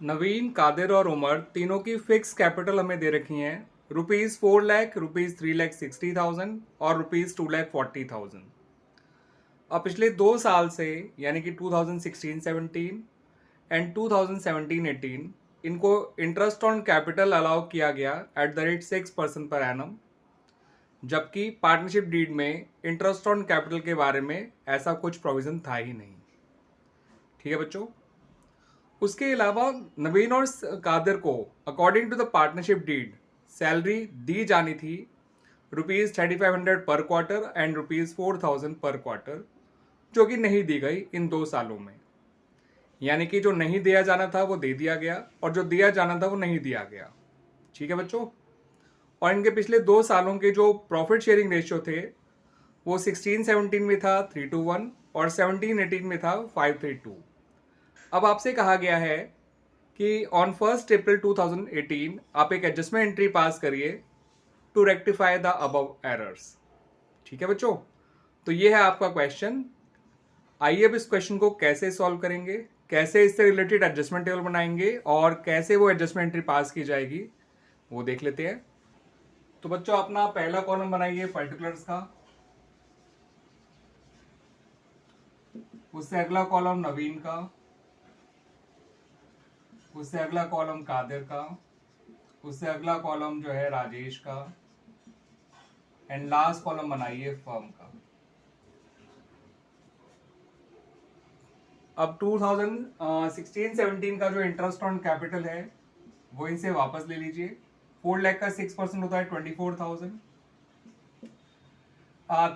नवीन, कादिर और उमर तीनों की फिक्स कैपिटल हमें दे रखी हैं ₹4 लाख, ₹3,60,000 और ₹2,40,000। अब पिछले 2 साल से यानी कि 2016-17 एंड 2017-18 इनको इंटरेस्ट ऑन कैपिटल अलाउ किया गया at the rate 6% per annum, जबकि पार्टनरशिप डीड में इंटरेस्ट ऑन कैपिटल के बारे में ऐसा कुछ प्रोविजन था ही नहीं। ठीक है बच्चों। उसके अलावा नवीन और कादिर को according to the partnership deed salary दी जानी थी ₹3,500 पर क्वार्टर एंड ₹4,000 पर क्वार्टर, जो कि नहीं दी गई इन 2 सालों में। यानी कि जो नहीं दिया जाना था वो दे दिया गया और जो दिया जाना था वो नहीं दिया गया। ठीक है बच्चों। और इनके पिछले 2 सालों के जो प्रॉफिट शेयरिंग रेशियो थे वो 16-17 में था 3:1 और 17-18 में था 5:2। अब आपसे कहा गया है कि ऑन 1 अप्रैल 2018 आप एक एडजस्टमेंट एंट्री पास करिए to rectify the above errors. ठीक है बच्चों। तो ये है आपका क्वेश्चन। आइए अब इस क्वेश्चन को कैसे सॉल्व करेंगे, कैसे इससे रिलेटेड एडजस्टमेंट टेबल बनाएंगे और कैसे वो एडजस्टमेंट एंट्री पास की जाएगी वो देख लेते हैं। तो बच्चों अपना पहला कॉलम बनाइए पर्टिकुलर्स का, उससे अगला कॉलम नवीन का, उससे अगला कॉलम कादिर का, उससे अगला कॉलम जो है राजेश का, एंड लास्ट कॉलम बनाइए फर्म का। अब 2016-17 का जो इंटरेस्ट ऑन कैपिटल है वो इनसे वापस ले लीजिए। 4 लाख का 6% होता है 24,000।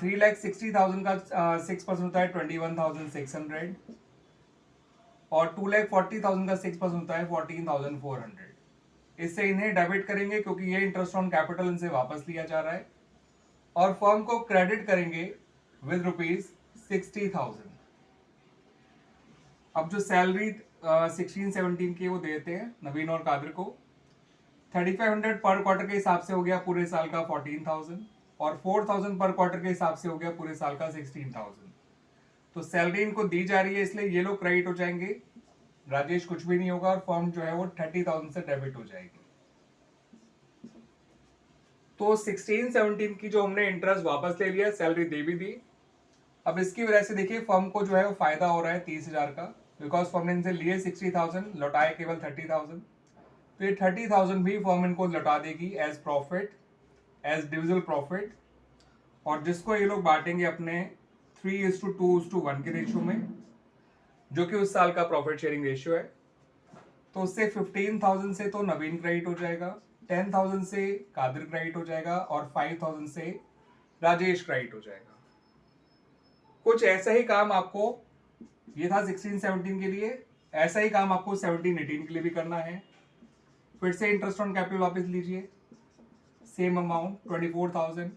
3,60,000 का 6% होता है 21,600 और 2,40,000 का 6% होता है 14,400। इससे इन्हें डेबिट करेंगे क्योंकि ये इंटरेस्ट ऑन कैपिटल इनसे वापस लिया जा रहा है, और फर्म को क्रेडिट करेंगे विद ₹60,000। अब जो सैलरी 16-17 की वो देते हैं नवीन और कादिर को 3,500 पर क्वार्टर के हिसाब से हो गया पूरे साल का 14,000 और 4,000 पर क्वार्टर के हिसाब से हो गया पूरे साल का 16,000। तो सैलरी इनको दी जा रही है इसलिए ये लोग क्रेडिट हो जाएंगे, राजेश कुछ भी नहीं होगा और फर्म जो है वो 30,000 से डेबिट हो जाएगी। तो 16-17 की जो हमने इंटरेस्ट वापस ले लिया, सैलरी दे भी दी। अब इसकी वजह से देखिए फर्म को जो है वो फायदा हो रहा है 30,000 का, बिकॉज फर्म ने इनसे लिए 60,000, लौटाए केवल 30,000। तो ये 30,000 भी फर्म इनको लौटा देगी as profit, as divisible profit, और जिसको ये लोग बांटेंगे अपने 3:2:1 के रेशियो में, जो कि उस साल का प्रॉफिट शेयरिंग रेशियो है। तो उससे 15,000 से तो नवीन क्रेडिट हो जाएगा, 10,000 से कादिर क्रेडिट हो जाएगा और 5,000 से राजेश क्रेडिट हो जाएगा। कुछ ऐसा ही काम आपको, ये था 16-17 के लिए, ऐसा ही काम आपको 17-18 के लिए भी करना है। फिर से इंटरेस्ट ऑन कैपिटल वापस लीजिए, सेम अमाउंट 24,000,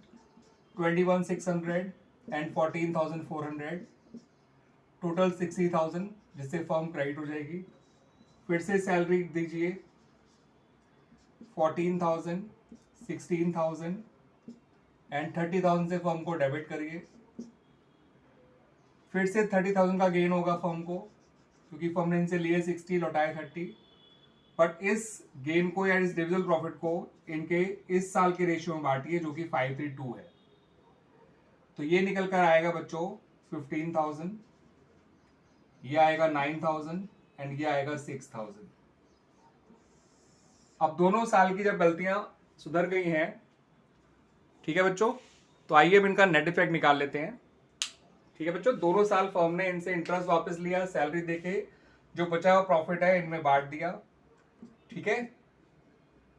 21,600 एंड 14,400, टोटल 60,000, जिससे फर्म क्रेडिट हो जाएगी। फिर से सैलरी दीजिए 14,000, 16,000 एंड 30,000 से फर्म को डेबिट करिए। फिर से 30,000 का गेन होगा फर्म को, क्योंकि फर्म ने इनसे लिए 60, लौटाए 30, बट इस गेन को या इस डिविजिबल प्रॉफिट को इनके इस साल के रेशियो में बांटिए जो कि 5:2 है। तो ये निकल कर आएगा बच्चों 15,000, ये आएगा 9,000 एंड ये आएगा 6,000। अब दोनों साल की जब गलतियां सुधर गई हैं, ठीक है बच्चों, तो आइए अब इनका नेट इफेक्ट निकाल लेते हैं। ठीक है बच्चों, दोनों साल फर्म ने इनसे इंटरेस्ट वापस लिया, सैलरी देके जो बचा हुआ प्रॉफिट है इनमें बांट दिया। ठीक है,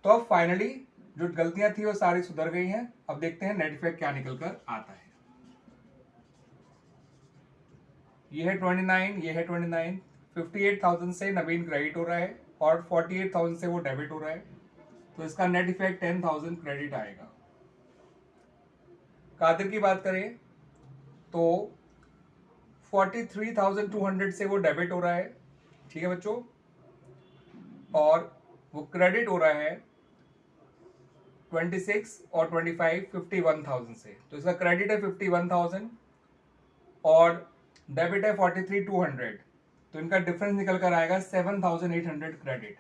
तो अब फाइनली जो गलतियां थी वो सारी सुधर गई हैं। अब देखते हैं नेट इफेक्ट क्या निकल कर आता है। ये है 29, ये है 29। 58,000 से नवीन क्रेडिट हो रहा है और 48,000 से वो डेबिट हो रहा है, तो इसका नेट इफेक्ट 10,000 क्रेडिट आएगा। कादिर की बात करें तो 43,200 से वो डेबिट हो रहा है। ठीक है बच्चों, और वो क्रेडिट हो रहा है 26 और 25 51,000 से, तो इसका क्रेडिट है 51,000 और डेबिट है 43,200। तो इनका डिफरेंस निकल कर आएगा 7,800 क्रेडिट।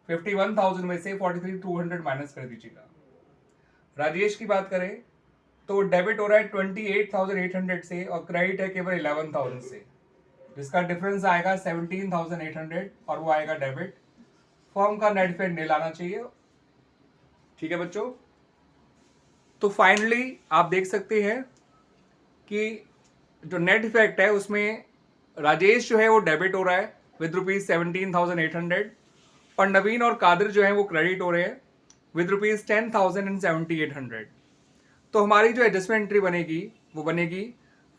51,000 में से 43,200 माइनस कर दीजिएगा। राजेश की बात करें तो डेबिट हो रहा है 28,800 से और क्रेडिट है केवल 11,000 से, जिसका डिफरेंस आएगा 17,800 और वो आएगा डेबिट। फर्म का नेट इफेक्ट नहीं लाना चाहिए। ठीक है बच्चों, तो फाइनली आप देख सकते हैं कि जो नेट इफेक्ट है उसमें राजेश जो है वो डेबिट हो रहा है विद ₹17,800 और नवीन और कादिर जो है वो क्रेडिट हो रहे हैं विद ₹10,078। तो हमारी जो एडजस्टमेंट एंट्री बनेगी वो बनेगी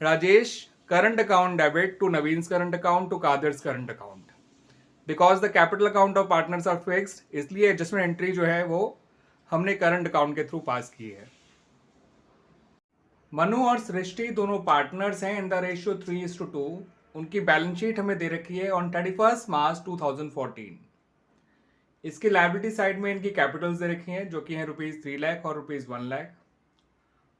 Rajesh current account debit to Naveen current account to Kadir's current account. Because the capital account of partners are fixed, इसलिए एडजस्टमेंट एंट्री जो है वो हमने करंट अकाउंट के थ्रू पास की है। मनु और सृष्टि दोनों पार्टनर्स हैं इन द रेशियो 3:2। उनकी बैलेंस शीट हमें दे रखी है ऑन 31 मार्च 2014। इसकी लायबिलिटी साइड में इनकी कैपिटल्स दे रखी हैं जो कि हैं ₹3 लाख और ₹1 लाख,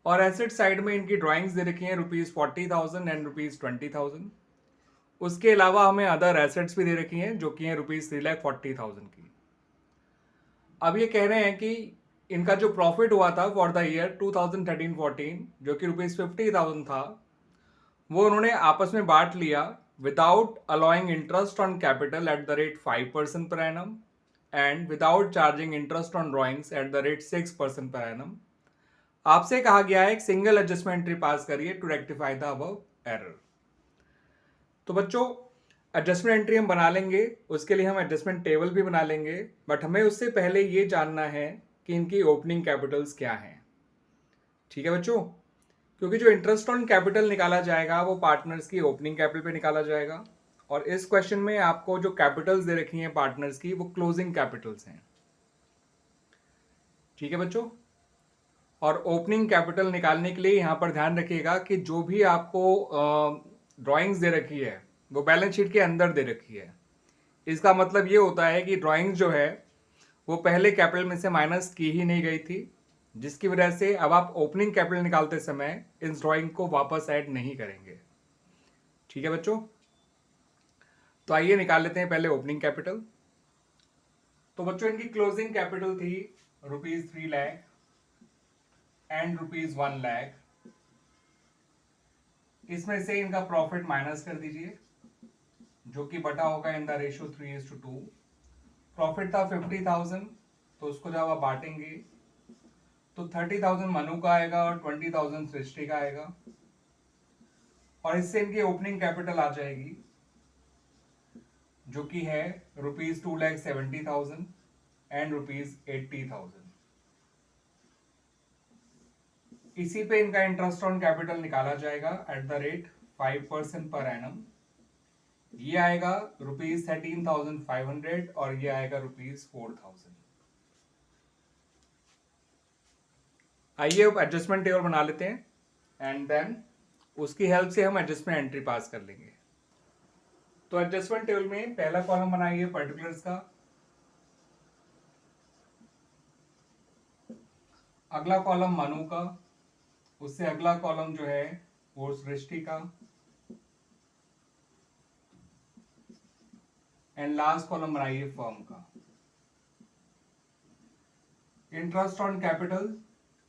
और एसेट साइड में इनकी ड्राइंग्स दे रखी हैं ₹40,000 एंड ₹20,000। उसके अलावा हमें अदर एसेट्स भी दे रखी हैं जो कि हैं ₹3,40,000 की। अब ये कह रहे हैं कि इनका जो प्रॉफिट हुआ था फॉर द ईयर 2013-14 जो कि ₹50,000 था, वो उन्होंने आपस में बांट लिया without allowing interest on capital at the rate 5% per annum and without charging interest on drawings at the rate 6% per annum. आपसे कहा गया है एक सिंगल एडजस्टमेंट एंट्री पास करिए to rectify the above error. तो बच्चों एडजस्टमेंट एंट्री हम बना लेंगे, उसके लिए हम एडजस्टमेंट टेबल भी बना लेंगे, बट हमें उससे पहले ये जानना है कि इनकी ओपनिंग कैपिटल्स क्या हैं। ठीक है बच्चों, क्योंकि जो इंटरेस्ट ऑन कैपिटल निकाला जाएगा वो पार्टनर्स की ओपनिंग कैपिटल पे निकाला जाएगा, और इस क्वेश्चन में आपको जो कैपिटल्स दे रखी हैं पार्टनर्स की वो क्लोजिंग कैपिटल्स हैं। ठीक है बच्चों, और ओपनिंग कैपिटल निकालने के लिए यहाँ पर ध्यान रखिएगा कि जो भी आपको ड्राइंग्स दे रखी है वो बैलेंस शीट के अंदर दे रखी है। इसका मतलब ये होता है कि ड्राइंग्स जो है वो पहले कैपिटल में से माइनस की ही नहीं गई थी, जिसकी वजह से अब आप ओपनिंग कैपिटल निकालते समय इस ड्राइंग को वापस ऐड नहीं करेंगे। ठीक है बच्चों, तो आइए निकाल लेते हैं पहले ओपनिंग कैपिटल। तो बच्चों इनकी क्लोजिंग कैपिटल थी ₹3 लाख एंड ₹1 लाख। इसमें से इनका प्रॉफिट माइनस कर दीजिए जो कि बटा होगा इन द रेशियो 3:2। प्रॉफिट था 50,000, तो उसको जब आप बांटेंगे तो 30,000 मनु का आएगा और 20,000 सृष्टि का आएगा, और इससे इनकी ओपनिंग कैपिटल आ जाएगी जो कि है ₹2,70,000 एंड ₹80,000। इसी पे इनका इंटरेस्ट ऑन कैपिटल निकाला जाएगा at the rate 5% per annum. ये आएगा ₹13,500 और ये आएगा ₹4,000। आइए अब एडजस्टमेंट टेबल बना लेते हैं एंड देन उसकी हेल्प से हम एडजस्टमेंट एंट्री पास कर लेंगे। तो एडजस्टमेंट टेबल में पहला कॉलम बनाइए पर्टिकुलर्स का, अगला कॉलम मनु का, उससे अगला कॉलम जो है वो सृष्टि का, एंड लास्ट कॉलम बनाइए फर्म का। इंटरेस्ट ऑन कैपिटल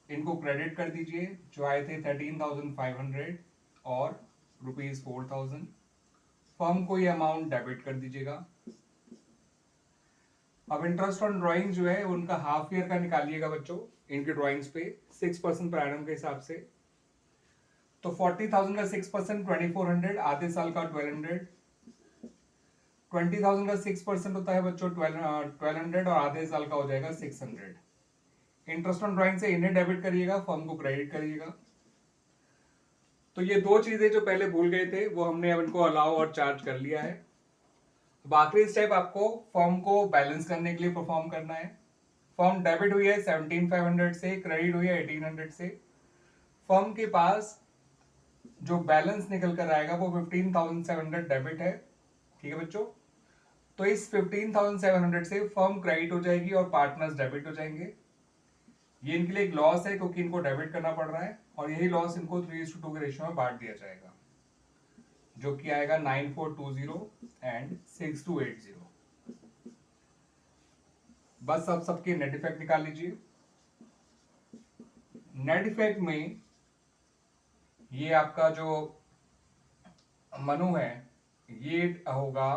इनको क्रेडिट कर दीजिए जो आए थे 13,500 और ₹4,000। फर्म को ये अमाउंट डेबिट कर दीजिएगा। अब इंटरेस्ट ऑन ड्राइंग जो है उनका हाफ ईयर का निकालिएगा बच्चों, इनकी ड्राइंग्स पे 6% पर एनम के हिसाब से। तो 40,000 का 6% 2,400, आधे साल का 1,200। 20,000 का 6% होता है बच्चों 1,200 और आधे साल का हो जाएगा 600। इंटरेस्ट ऑन ड्राइंग से इन्हें डेबिट करिएगा, फर्म को क्रेडिट करिएगा। तो ये दो चीजें जो पहले भूल गए थे वो हमने अब इनको अलाउ और चार्ज कर लिया है। अब आखिरी स्टेप आपको फर्म को बैलेंस करने के लिए परफॉर्म करना है। फर्म डेबिट हुई है 17,500 से, क्रेडिट हुई है 1,800 से। फर्म के पास जो बैलेंस निकल कर आएगा वो 15,700 डेबिट है। ठीक है बच्चों, तो इस 15,700 से फर्म क्रेडिट हो जाएगी और पार्टनर्स डेबिट हो जाएंगे। ये इनके लिए एक लॉस है क्योंकि इनको डेबिट करना पड़ रहा है, और यही लॉस इनको 3:2 के रेशियो में बांट दिया जाएगा। जो कि आएगा 9420 एंड 6280। बस अब सबके नेट इफेक्ट निकाल लीजिए। नेट इफेक्ट में ये आपका जो मनु है ये होगा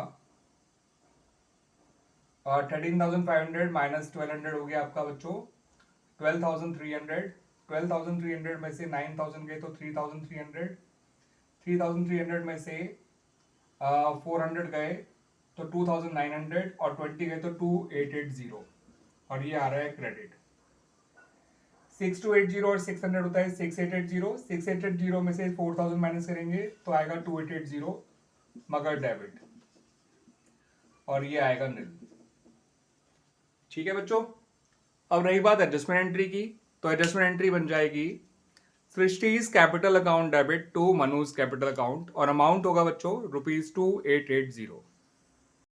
13,500 माइनस 1,200 हो गया आपका बच्चों 12,300। 12,300 में से 9,000 गए तो 3,300। 3,300 में से 400 गए तो 2,900 और 20 गए तो 2,880 और ये आ रहा है क्रेडिट। 6280 और 600 होता है 6,880। 6,880 में से 4,000 माइनस करेंगे तो आएगा 2,880 मगर डेबिट और ये आएगा नील। ठीक है बच्चों। अब रही बात एडजस्टमेंट एंट्री की, तो एडजस्टमेंट एंट्री बन जाएगी Srishti's capital account debit to Manu's capital account और अमाउंट होगा बच्चों ₹2880।